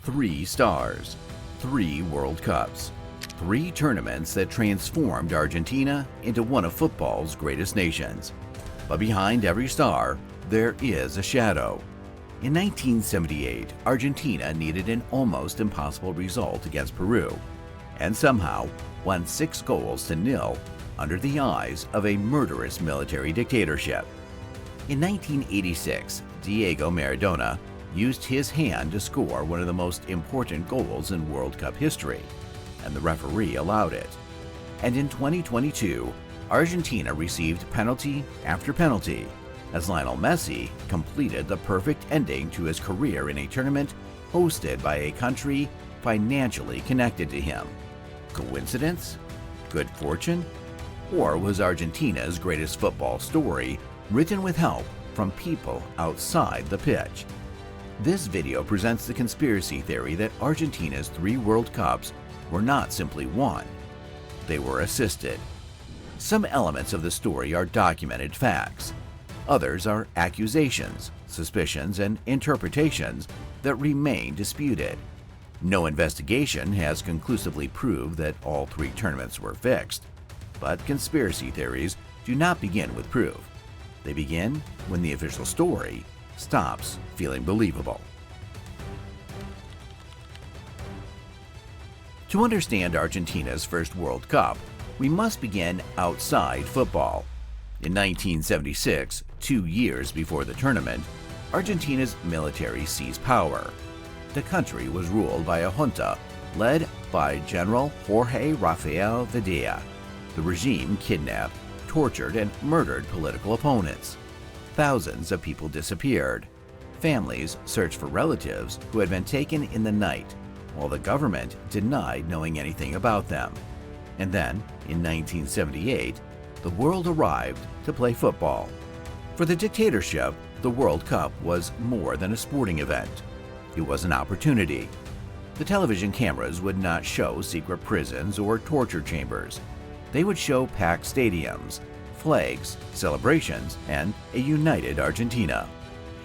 3 stars, 3 World Cups, 3 tournaments that transformed Argentina into one of football's greatest nations. But behind every star, there is a shadow. In 1978, Argentina needed an almost impossible result against Peru, and somehow won 6-0 under the eyes of a murderous military dictatorship. In 1986, Diego Maradona used his hand to score one of the most important goals in World Cup history, and the referee allowed it. And in 2022, Argentina received penalty after penalty as Lionel Messi completed the perfect ending to his career in a tournament hosted by a country financially connected to him. Coincidence? Good fortune? Or was Argentina's greatest football story written with help from people outside the pitch? This video presents the conspiracy theory that Argentina's 3 World Cups were not simply won, they were assisted. Some elements of the story are documented facts. Others are accusations, suspicions, and interpretations that remain disputed. No investigation has conclusively proved that all 3 tournaments were fixed. But conspiracy theories do not begin with proof. They begin when the official story stops feeling believable. To understand Argentina's first World Cup, we must begin outside football. In 1976, 2 years before the tournament, Argentina's military seized power. The country was ruled by a junta led by General Jorge Rafael Videla. The regime kidnapped, tortured, and murdered political opponents. Thousands of people disappeared. Families searched for relatives who had been taken in the night, while the government denied knowing anything about them. And then, in 1978, the world arrived to play football. For the dictatorship, the World Cup was more than a sporting event. It was an opportunity. The television cameras would not show secret prisons or torture chambers. They would show packed stadiums, flags, celebrations, and a united Argentina.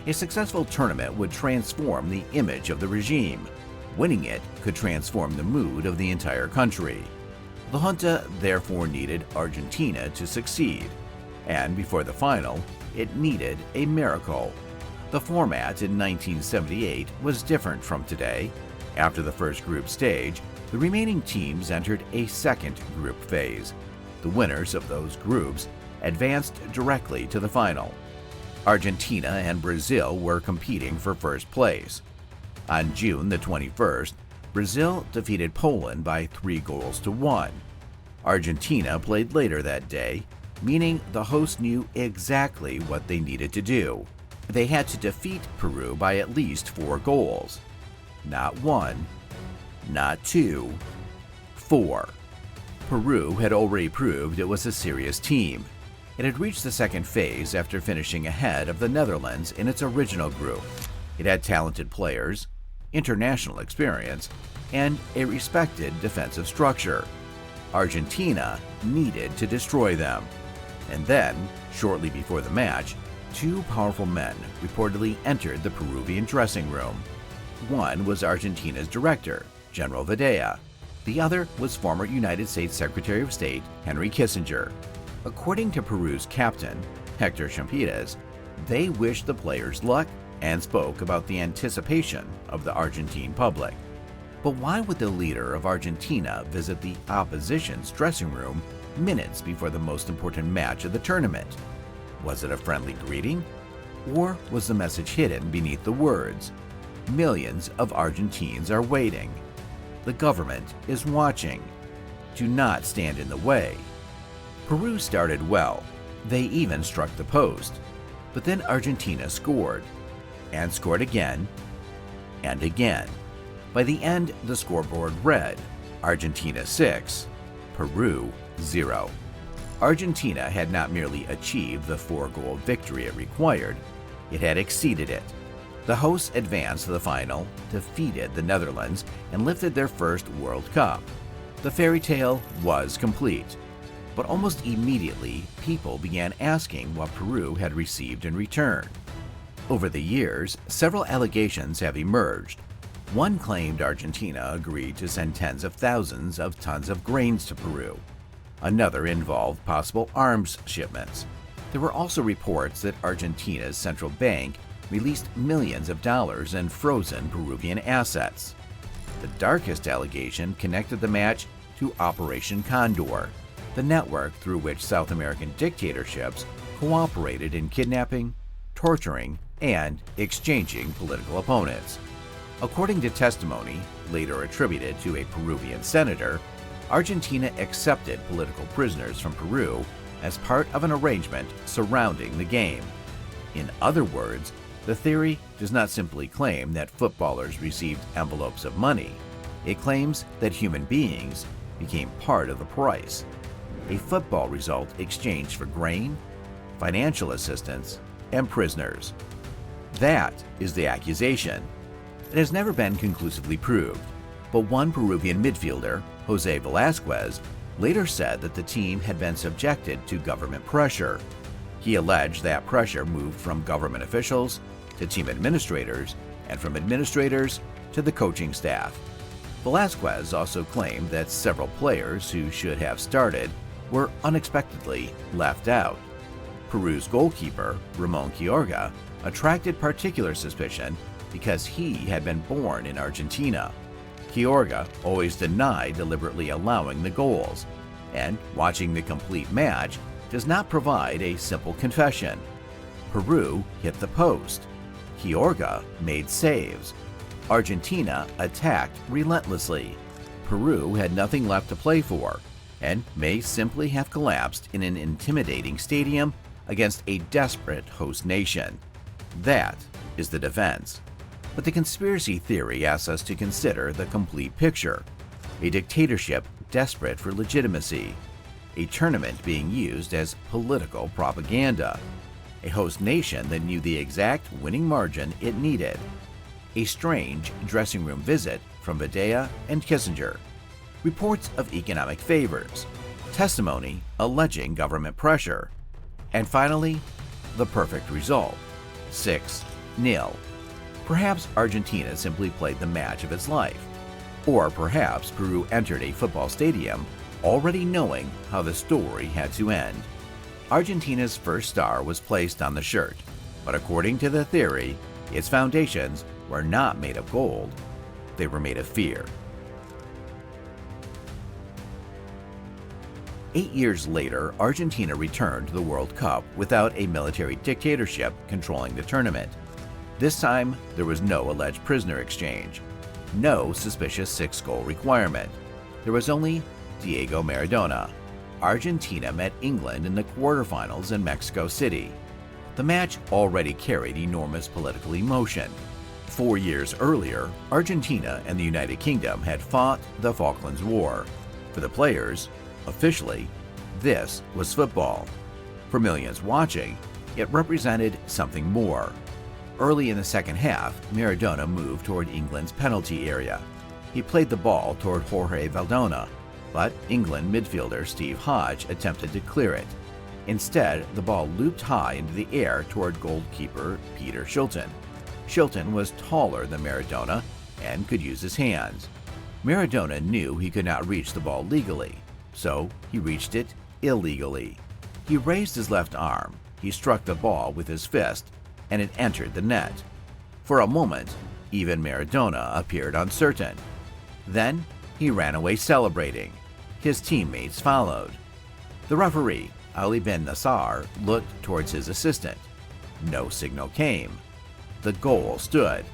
A successful tournament would transform the image of the regime. Winning it could transform the mood of the entire country. The junta therefore needed Argentina to succeed, and before the final, it needed a miracle. The format in 1978 was different from today. After the first group stage, the remaining teams entered a second group phase. The winners of those groups advanced directly to the final. Argentina and Brazil were competing for first place. On June the 21st, Brazil defeated Poland by 3-1. Argentina played later that day, meaning the hosts knew exactly what they needed to do. They had to defeat Peru by at least 4 goals. Not 1, not 2, 4. Peru had already proved it was a serious team. It had reached the second phase after finishing ahead of the Netherlands in its original group. It had talented players, international experience, and a respected defensive structure. Argentina needed to destroy them. And then, shortly before the match, 2 powerful men reportedly entered the Peruvian dressing room. One was Argentina's director, General Videla. The other was former United States Secretary of State Henry Kissinger. According to Peru's captain, Hector Champitas, they wished the players luck and spoke about the anticipation of the Argentine public. But why would the leader of Argentina visit the opposition's dressing room minutes before the most important match of the tournament? Was it a friendly greeting? Or was the message hidden beneath the words, "Millions of Argentines are waiting. The government is watching. Do not stand in the way"? Peru started well. They even struck the post. But then Argentina scored, and scored again, and again. By the end, the scoreboard read, Argentina 6, Peru 0. Argentina had not merely achieved the 4-goal victory it required, it had exceeded it. The hosts advanced to the final, defeated the Netherlands, and lifted their first World Cup. The fairy tale was complete. But almost immediately, people began asking what Peru had received in return. Over the years, several allegations have emerged. One claimed Argentina agreed to send tens of thousands of tons of grains to Peru. Another involved possible arms shipments. There were also reports that Argentina's central bank released millions of dollars in frozen Peruvian assets. The darkest allegation connected the match to Operation Condor, the network through which South American dictatorships cooperated in kidnapping, torturing, and exchanging political opponents. According to testimony, later attributed to a Peruvian senator, Argentina accepted political prisoners from Peru as part of an arrangement surrounding the game. In other words, the theory does not simply claim that footballers received envelopes of money. It claims that human beings became part of the price. A football result exchanged for grain, financial assistance, and prisoners. That is the accusation. It has never been conclusively proved, but one Peruvian midfielder, Jose Velasquez, later said that the team had been subjected to government pressure. He alleged that pressure moved from government officials to team administrators, and from administrators to the coaching staff. Velasquez also claimed that several players who should have started were unexpectedly left out. Peru's goalkeeper, Ramon Quiroga, attracted particular suspicion because he had been born in Argentina. Quiroga always denied deliberately allowing the goals, and watching the complete match does not provide a simple confession. Peru hit the post. Quiroga made saves. Argentina attacked relentlessly. Peru had nothing left to play for, and may simply have collapsed in an intimidating stadium against a desperate host nation. That is the defense. But the conspiracy theory asks us to consider the complete picture. A dictatorship desperate for legitimacy. A tournament being used as political propaganda. A host nation that knew the exact winning margin it needed. A strange dressing room visit from Videla and Kissinger. Reports of economic favors. Testimony alleging government pressure. And finally, the perfect result, 6-0. Perhaps Argentina simply played the match of its life. Or perhaps Peru entered a football stadium already knowing how the story had to end. Argentina's first star was placed on the shirt, but according to the theory, its foundations were not made of gold. They were made of fear. 8 years later, Argentina returned to the World Cup without a military dictatorship controlling the tournament. This time, there was no alleged prisoner exchange, no suspicious 6-goal requirement. There was only Diego Maradona. Argentina met England in the quarterfinals in Mexico City. The match already carried enormous political emotion. 4 years earlier, Argentina and the United Kingdom had fought the Falklands War. For the players, officially, this was football. For millions watching, it represented something more. Early in the second half, Maradona moved toward England's penalty area. He played the ball toward Jorge Valdona, but England midfielder Steve Hodge attempted to clear it. Instead, the ball looped high into the air toward goalkeeper Peter Shilton. Shilton was taller than Maradona and could use his hands. Maradona knew he could not reach the ball legally, so he reached it illegally. He raised his left arm, he struck the ball with his fist, and it entered the net. For a moment, even Maradona appeared uncertain. Then he ran away celebrating. His teammates followed. The referee, Ali Ben Nassar, looked towards his assistant. No signal came. The goal stood.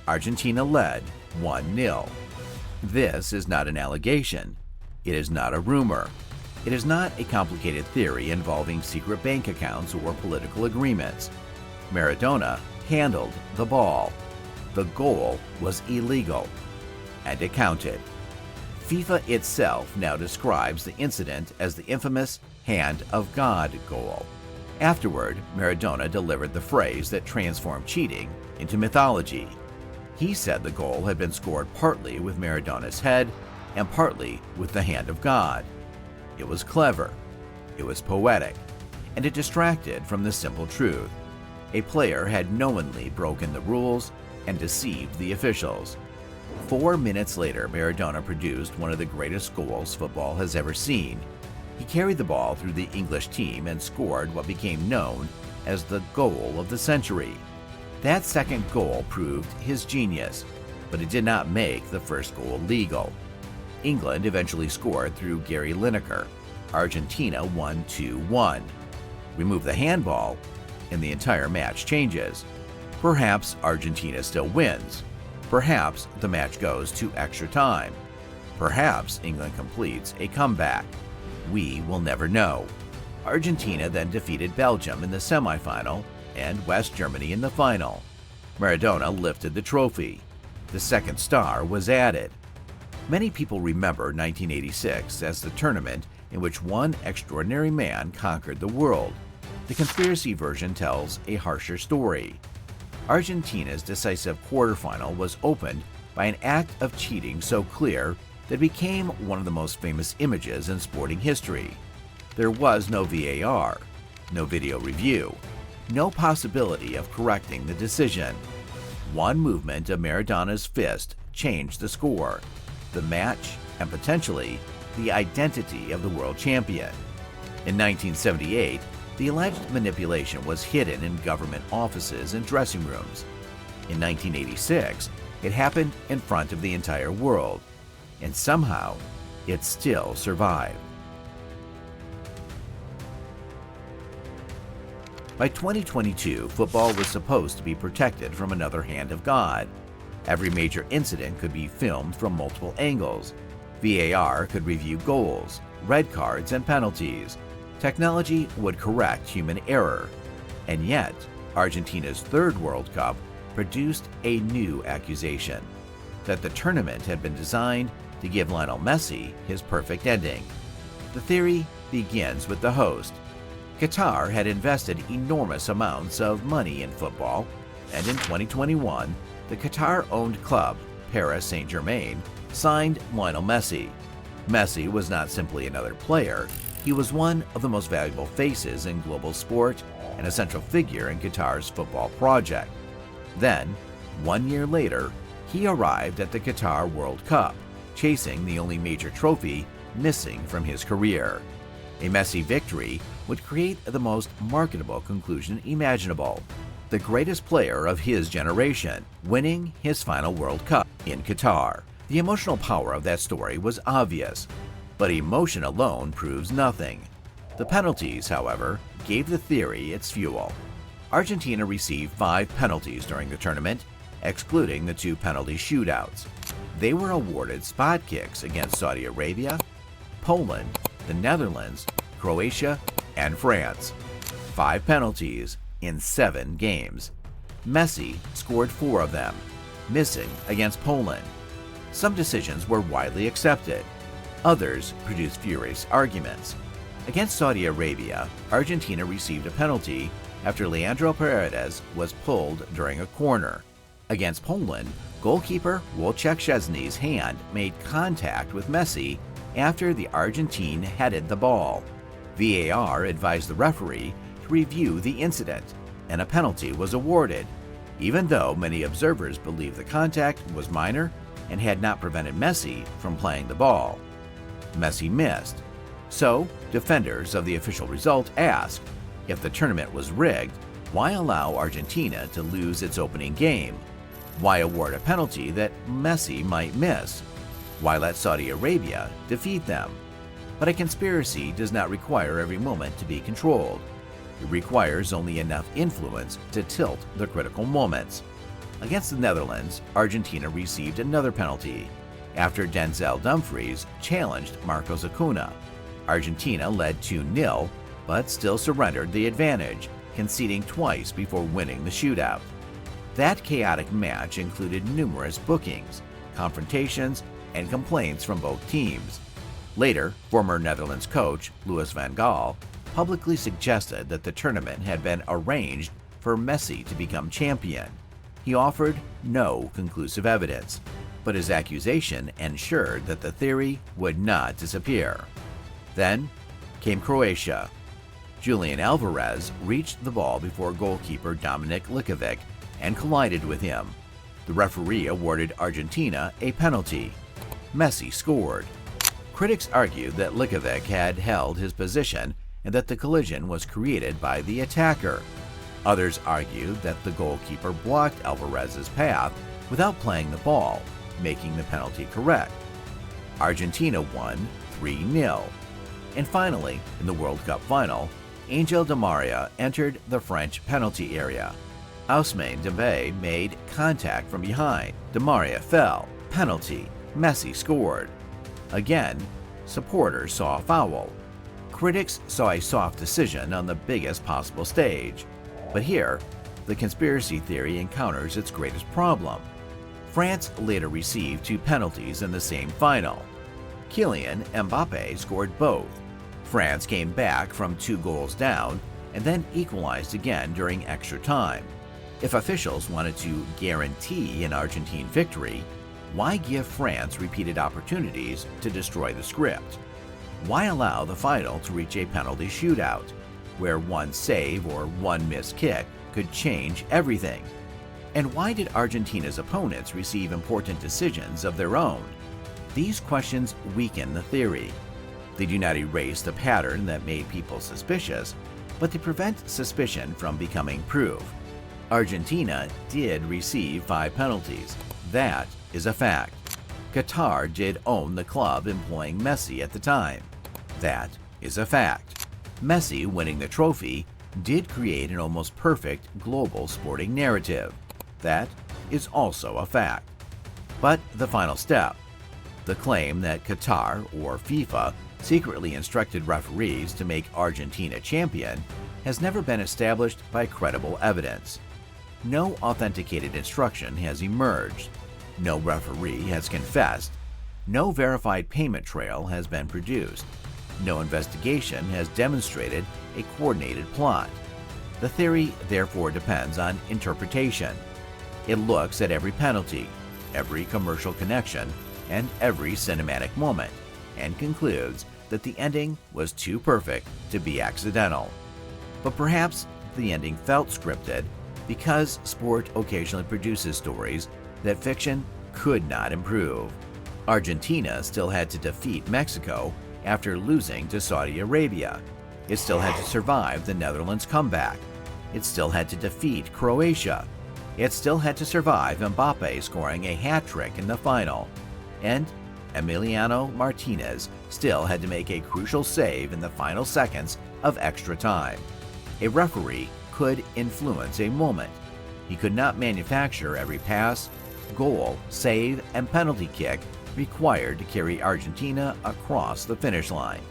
Argentina led 1-0. This is not an allegation. It is not a rumor. It is not a complicated theory involving secret bank accounts or political agreements. Maradona handled the ball. The goal was illegal, and it counted. FIFA itself now describes the incident as the infamous Hand of God goal. Afterward, Maradona delivered the phrase that transformed cheating into mythology. He said the goal had been scored partly with Maradona's head and partly with the hand of God. It was clever, it was poetic, and it distracted from the simple truth. A player had knowingly broken the rules and deceived the officials. 4 minutes later, Maradona produced one of the greatest goals football has ever seen. He carried the ball through the English team and scored what became known as the goal of the century. That second goal proved his genius, but it did not make the first goal legal. England eventually scored through Gary Lineker. Argentina won 2-1. Remove the handball, and the entire match changes. Perhaps Argentina still wins. Perhaps the match goes to extra time. Perhaps England completes a comeback. We will never know. Argentina then defeated Belgium in the semifinal and West Germany in the final. Maradona lifted the trophy. The second star was added. Many people remember 1986 as the tournament in which one extraordinary man conquered the world. The conspiracy version tells a harsher story. Argentina's decisive quarterfinal was opened by an act of cheating so clear that it became one of the most famous images in sporting history. There was no VAR, no video review, no possibility of correcting the decision. One movement of Maradona's fist changed the score, the match, and potentially the identity of the world champion. In 1978, the alleged manipulation was hidden in government offices and dressing rooms. In 1986, it happened in front of the entire world, and somehow it still survived. By 2022, football was supposed to be protected from another hand of God. Every major incident could be filmed from multiple angles. VAR could review goals, red cards, and penalties. Technology would correct human error. And yet, Argentina's third World Cup produced a new accusation: that the tournament had been designed to give Lionel Messi his perfect ending. The theory begins with the host. Qatar had invested enormous amounts of money in football, and in 2021, the Qatar-owned club, Paris Saint-Germain, signed Lionel Messi. Messi was not simply another player, he was one of the most valuable faces in global sport and a central figure in Qatar's football project. Then, 1 year later, he arrived at the Qatar World Cup, chasing the only major trophy missing from his career. A Messi victory would create the most marketable conclusion imaginable: the greatest player of his generation winning his final World Cup in Qatar. The emotional power of that story was obvious, but emotion alone proves nothing. The penalties, however, gave the theory its fuel. Argentina received 5 penalties during the tournament, excluding the 2 penalty shootouts. They were awarded spot kicks against Saudi Arabia, Poland, the Netherlands, Croatia, and France. 5 penalties in 7 games. Messi scored 4 of them, missing against Poland. Some decisions were widely accepted. Others produced furious arguments. Against Saudi Arabia, Argentina received a penalty after Leandro Paredes was pulled during a corner. Against Poland, goalkeeper Wojciech Szczesny's hand made contact with Messi after the Argentine headed the ball. VAR advised the referee to review the incident, and a penalty was awarded, even though many observers believed the contact was minor and had not prevented Messi from playing the ball. Messi missed. So, defenders of the official result asked, if the tournament was rigged, why allow Argentina to lose its opening game? Why award a penalty that Messi might miss? Why let Saudi Arabia defeat them? But a conspiracy does not require every moment to be controlled. It requires only enough influence to tilt the critical moments. Against the Netherlands, Argentina received another penalty after Denzel Dumfries challenged Marcos Acuna. Argentina led 2-0, but still surrendered the advantage, conceding twice before winning the shootout. That chaotic match included numerous bookings, confrontations, and complaints from both teams. Later, former Netherlands coach Louis van Gaal publicly suggested that the tournament had been arranged for Messi to become champion. He offered no conclusive evidence, but his accusation ensured that the theory would not disappear. Then came Croatia. Julian Alvarez reached the ball before goalkeeper Dominik Likovic and collided with him. The referee awarded Argentina a penalty. Messi scored. Critics argued that Likovic had held his position and that the collision was created by the attacker. Others argued that the goalkeeper blocked Alvarez's path without playing the ball, making the penalty correct. Argentina won 3-0. And finally, in the World Cup final, Angel Di Maria entered the French penalty area. Ousmane Dembélé made contact from behind. Di Maria fell. Penalty. Messi scored. Again, supporters saw a foul. Critics saw a soft decision on the biggest possible stage. But here, the conspiracy theory encounters its greatest problem. France later received 2 penalties in the same final. Kylian Mbappé scored both. France came back from 2 goals down and then equalized again during extra time. If officials wanted to guarantee an Argentine victory, why give France repeated opportunities to destroy the script? Why allow the final to reach a penalty shootout, where one save or one missed kick could change everything? And why did Argentina's opponents receive important decisions of their own? These questions weaken the theory. They do not erase the pattern that made people suspicious, but they prevent suspicion from becoming proof. Argentina did receive 5 penalties. That is a fact. Qatar did own the club employing Messi at the time. That is a fact. Messi winning the trophy did create an almost perfect global sporting narrative. That is also a fact. But the final step, the claim that Qatar or FIFA secretly instructed referees to make Argentina champion, has never been established by credible evidence. No authenticated instruction has emerged. No referee has confessed. No verified payment trail has been produced. No investigation has demonstrated a coordinated plot. The theory therefore depends on interpretation. It looks at every penalty, every commercial connection, and every cinematic moment, and concludes that the ending was too perfect to be accidental. But perhaps the ending felt scripted because sport occasionally produces stories that fiction could not improve. Argentina still had to defeat Mexico after losing to Saudi Arabia. It still had to survive the Netherlands comeback. It still had to defeat Croatia. It still had to survive Mbappé scoring a hat-trick in the final. And Emiliano Martinez still had to make a crucial save in the final seconds of extra time. A referee could influence a moment. He could not manufacture every pass, goal, save, and penalty kick required to carry Argentina across the finish line.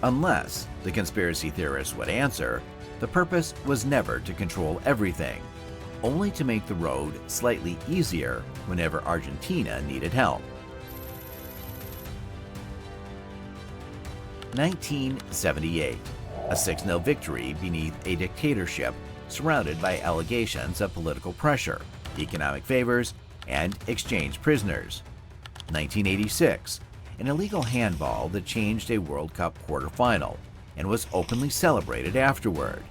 Unless, the conspiracy theorists would answer, the purpose was never to control everything, only to make the road slightly easier whenever Argentina needed help. 1978, a 6-0 victory beneath a dictatorship surrounded by allegations of political pressure, economic favors, and exchange prisoners. 1986, an illegal handball that changed a World Cup quarterfinal and was openly celebrated afterward.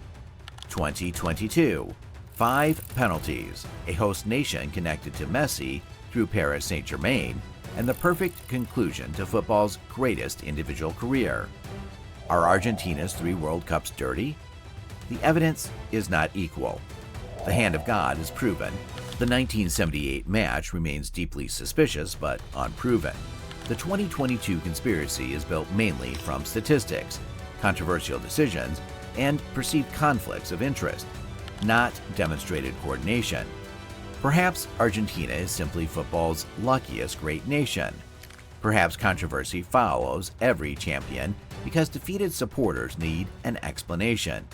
2022, 5 penalties, a host nation connected to Messi through Paris Saint-Germain, and the perfect conclusion to football's greatest individual career. Are Argentina's 3 World Cups dirty? The evidence is not equal. The hand of God is proven. The 1978 match remains deeply suspicious but unproven. The 2022 conspiracy is built mainly from statistics, controversial decisions, and perceived conflicts of interest, not demonstrated coordination. Perhaps Argentina is simply football's luckiest great nation. Perhaps controversy follows every champion because defeated supporters need an explanation.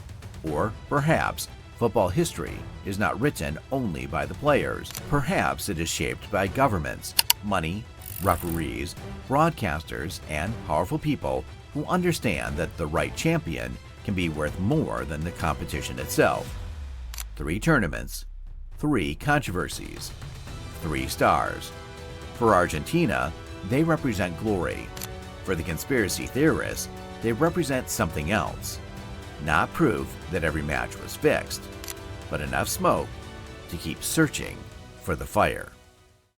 Or perhaps football history is not written only by the players. Perhaps it is shaped by governments, money, referees, broadcasters, and powerful people who understand that the right champion can be worth more than the competition itself. 3 tournaments, 3 controversies, 3 stars. For Argentina, they represent glory. For the conspiracy theorists, they represent something else. Not proof that every match was fixed, but enough smoke to keep searching for the fire.